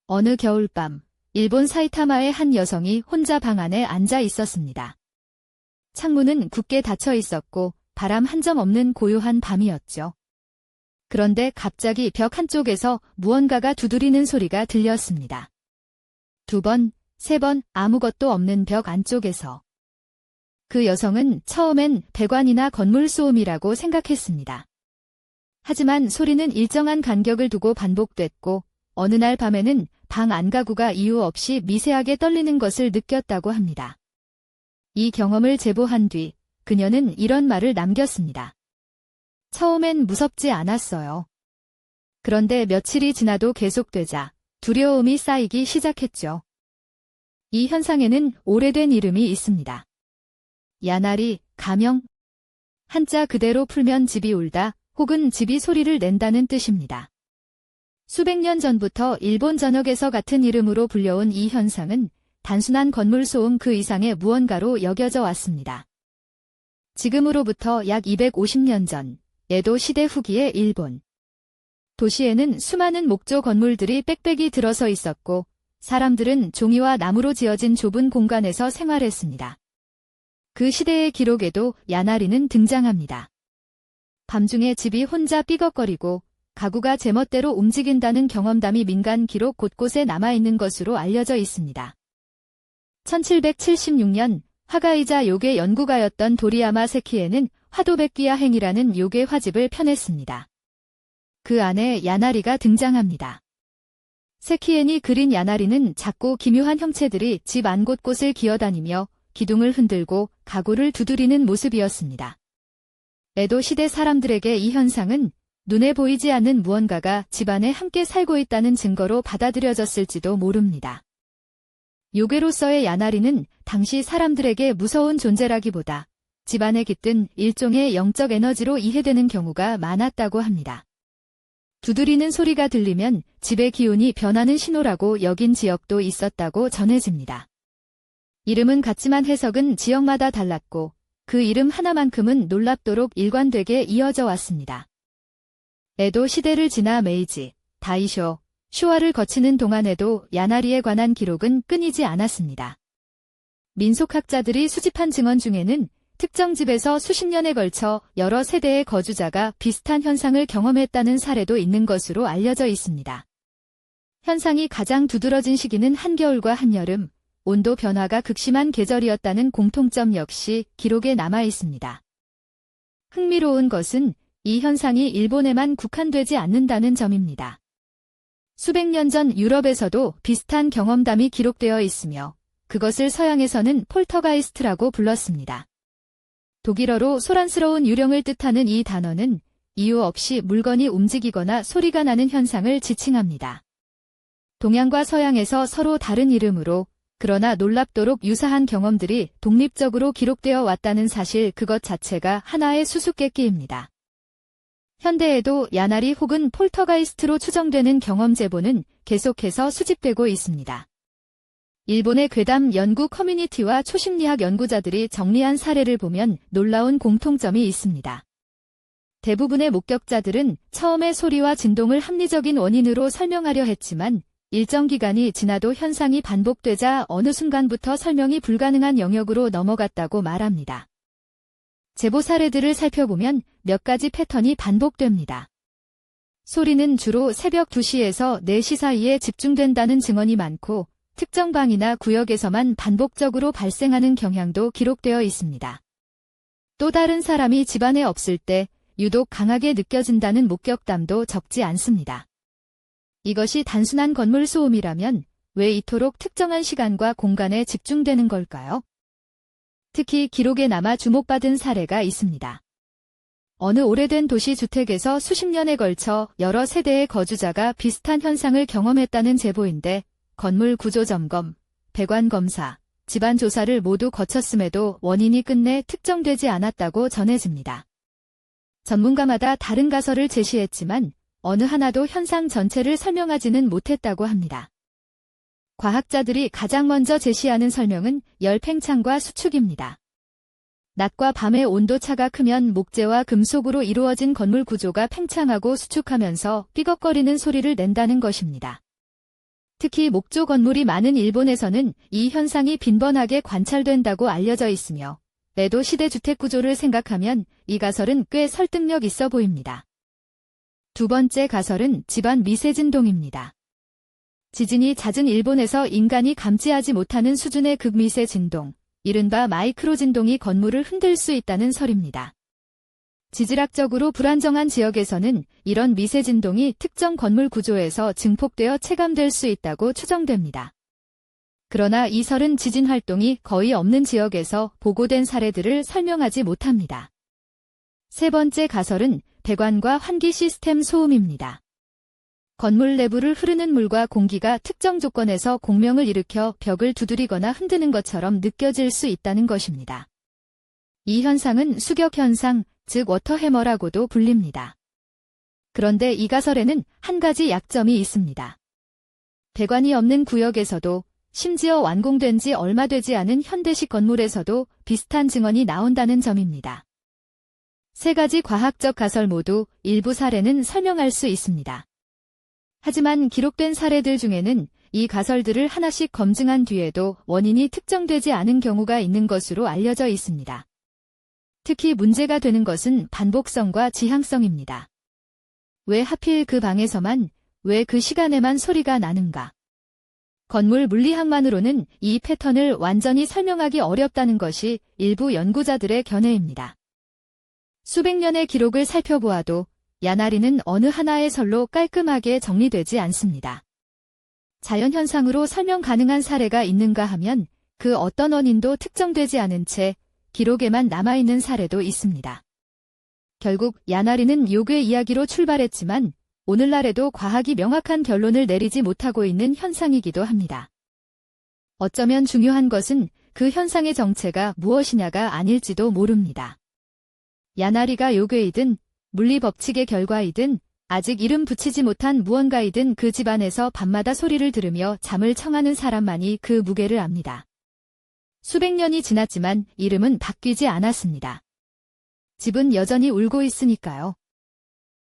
어느 겨울밤, 일본 사이타마의 한 여성이 혼자 방 안에 앉아 있었습니다. 창문은 굳게 닫혀 있었고 바람 한 점 없는 고요한 밤이었죠. 그런데 갑자기 벽 한쪽에서 무언가가 두드리는 소리가 들렸습니다. 2번, 3번 아무것도 없는 벽 안쪽에서. 그 여성은 처음엔 배관이나 건물 소음이라고 생각했습니다. 하지만 소리는 일정한 간격을 두고 반복됐고 어느 날 밤에는 방 안 가구가 이유 없이 미세하게 떨리는 것을 느꼈다고 합니다. 이 경험을 제보한 뒤 그녀는 이런 말을 남겼습니다. 처음엔 무섭지 않았어요. 그런데 며칠이 지나도 계속되자 두려움이 쌓이기 시작했죠. 이 현상에는 오래된 이름이 있습니다. 야나리, 가명. 한자 그대로 풀면 집이 울다 혹은 집이 소리를 낸다는 뜻입니다. 수백 년 전부터 일본 전역에서 같은 이름으로 불려온 이 현상은 단순한 건물 소음 그 이상의 무언가로 여겨져 왔습니다. 지금으로부터 약 250년 전, 에도 시대 후기의 일본. 도시에는 수많은 목조 건물들이 빽빽이 들어서 있었고 사람들은 종이와 나무로 지어진 좁은 공간에서 생활했습니다. 그 시대의 기록에도 야나리는 등장합니다. 밤중에 집이 혼자 삐걱거리고 가구가 제멋대로 움직인다는 경험담이 민간 기록 곳곳에 남아있는 것으로 알려져 있습니다. 1776년 화가이자 요괴 연구가였던 도리야마 세키에는 화도백귀야 행이라는 요괴 화집을 펴냈습니다. 그 안에 야나리가 등장합니다. 세키엔이 그린 야나리는 작고 기묘한 형체들이 집 안 곳곳을 기어다니며 기둥을 흔들고 가구를 두드리는 모습이었습니다. 에도 시대 사람들에게 이 현상은 눈에 보이지 않는 무언가가 집안에 함께 살고 있다는 증거로 받아들여졌을지도 모릅니다. 요괴로서의 야나리는 당시 사람들에게 무서운 존재라기보다 집안에 깃든 일종의 영적 에너지로 이해되는 경우가 많았다고 합니다. 두드리는 소리가 들리면 집의 기운이 변하는 신호라고 여긴 지역도 있었다고 전해집니다. 이름은 같지만 해석은 지역마다 달랐고 그 이름 하나만큼은 놀랍도록 일관되게 이어져 왔습니다. 에도 시대를 지나 메이지, 다이쇼, 쇼와를 거치는 동안에도 야나리에 관한 기록은 끊이지 않았습니다. 민속학자들이 수집한 증언 중에는 특정 집에서 수십 년에 걸쳐 여러 세대의 거주자가 비슷한 현상을 경험했다는 사례도 있는 것으로 알려져 있습니다. 현상이 가장 두드러진 시기는 한겨울과 한여름, 온도 변화가 극심한 계절이었다는 공통점 역시 기록에 남아 있습니다. 흥미로운 것은 이 현상이 일본에만 국한되지 않는다는 점입니다. 수백 년 전 유럽에서도 비슷한 경험담이 기록되어 있으며 그것을 서양에서는 폴터가이스트라고 불렀습니다. 독일어로 소란스러운 유령을 뜻하는 이 단어는 이유 없이 물건이 움직이거나 소리가 나는 현상을 지칭합니다. 동양과 서양에서 서로 다른 이름으로 그러나 놀랍도록 유사한 경험들이 독립적으로 기록되어 왔다는 사실 그것 자체가 하나의 수수께끼입니다. 현대에도 야나리 혹은 폴터가이스트로 추정되는 경험 제보는 계속해서 수집되고 있습니다. 일본의 괴담 연구 커뮤니티와 초심리학 연구자들이 정리한 사례를 보면 놀라운 공통점이 있습니다. 대부분의 목격자들은 처음에 소리와 진동을 합리적인 원인으로 설명하려 했지만 일정 기간이 지나도 현상이 반복되자 어느 순간부터 설명이 불가능한 영역으로 넘어갔다고 말합니다. 제보 사례들을 살펴보면 몇 가지 패턴이 반복됩니다. 소리는 주로 새벽 2시에서 4시 사이에 집중된다는 증언이 많고 특정 방이나 구역에서만 반복적으로 발생하는 경향도 기록되어 있습니다. 또 다른 사람이 집안에 없을 때 유독 강하게 느껴진다는 목격담도 적지 않습니다. 이것이 단순한 건물 소음이라면 왜 이토록 특정한 시간과 공간에 집중되는 걸까요? 특히 기록에 남아 주목받은 사례가 있습니다. 어느 오래된 도시 주택에서 수십 년에 걸쳐 여러 세대의 거주자가 비슷한 현상을 경험했다는 제보인데 건물 구조 점검, 배관 검사, 집안 조사를 모두 거쳤음에도 원인이 끝내 특정되지 않았다고 전해집니다. 전문가마다 다른 가설을 제시했지만 어느 하나도 현상 전체를 설명하지는 못했다고 합니다. 과학자들이 가장 먼저 제시하는 설명은 열 팽창과 수축입니다. 낮과 밤의 온도차가 크면 목재와 금속으로 이루어진 건물 구조가 팽창하고 수축하면서 삐걱거리는 소리를 낸다는 것입니다. 특히 목조 건물이 많은 일본에서는 이 현상이 빈번하게 관찰된다고 알려져 있으며 에도 시대 주택 구조를 생각하면 이 가설은 꽤 설득력 있어 보입니다. 두 번째 가설은 집안 미세 진동입니다. 지진이 잦은 일본에서 인간이 감지하지 못하는 수준의 극미세 진동, 이른바 마이크로 진동이 건물을 흔들 수 있다는 설입니다. 지질학적으로 불안정한 지역에서는 이런 미세 진동이 특정 건물 구조에서 증폭되어 체감될 수 있다고 추정됩니다. 그러나 이 설은 지진 활동이 거의 없는 지역에서 보고된 사례들을 설명하지 못합니다. 세 번째 가설은 배관과 환기 시스템 소음입니다. 건물 내부를 흐르는 물과 공기가 특정 조건에서 공명을 일으켜 벽을 두드리거나 흔드는 것처럼 느껴질 수 있다는 것입니다. 이 현상은 수격 현상, 즉 워터해머라고도 불립니다. 그런데 이 가설에는 한 가지 약점이 있습니다. 배관이 없는 구역에서도 심지어 완공된 지 얼마 되지 않은 현대식 건물에서도 비슷한 증언이 나온다는 점입니다. 세 가지 과학적 가설 모두 일부 사례는 설명할 수 있습니다. 하지만 기록된 사례들 중에는 이 가설들을 하나씩 검증한 뒤에도 원인이 특정되지 않은 경우가 있는 것으로 알려져 있습니다. 특히 문제가 되는 것은 반복성과 지향성입니다. 왜 하필 그 방에서만, 왜 그 시간에만 소리가 나는가? 건물 물리학만으로는 이 패턴을 완전히 설명하기 어렵다는 것이 일부 연구자들의 견해입니다. 수백 년의 기록을 살펴보아도 야나리는 어느 하나의 설로 깔끔하게 정리되지 않습니다. 자연현상으로 설명 가능한 사례가 있는가 하면 그 어떤 원인도 특정되지 않은 채 기록에만 남아있는 사례도 있습니다. 결국 야나리는 요괴 이야기로 출발했지만 오늘날에도 과학이 명확한 결론을 내리지 못하고 있는 현상이기도 합니다. 어쩌면 중요한 것은 그 현상의 정체가 무엇이냐가 아닐지도 모릅니다. 야나리가 요괴이든 물리 법칙의 결과이든 아직 이름 붙이지 못한 무언가이든 그 집안에서 밤마다 소리를 들으며 잠을 청하는 사람만이 그 무게를 압니다. 수백 년이 지났지만 이름은 바뀌지 않았습니다. 집은 여전히 울고 있으니까요.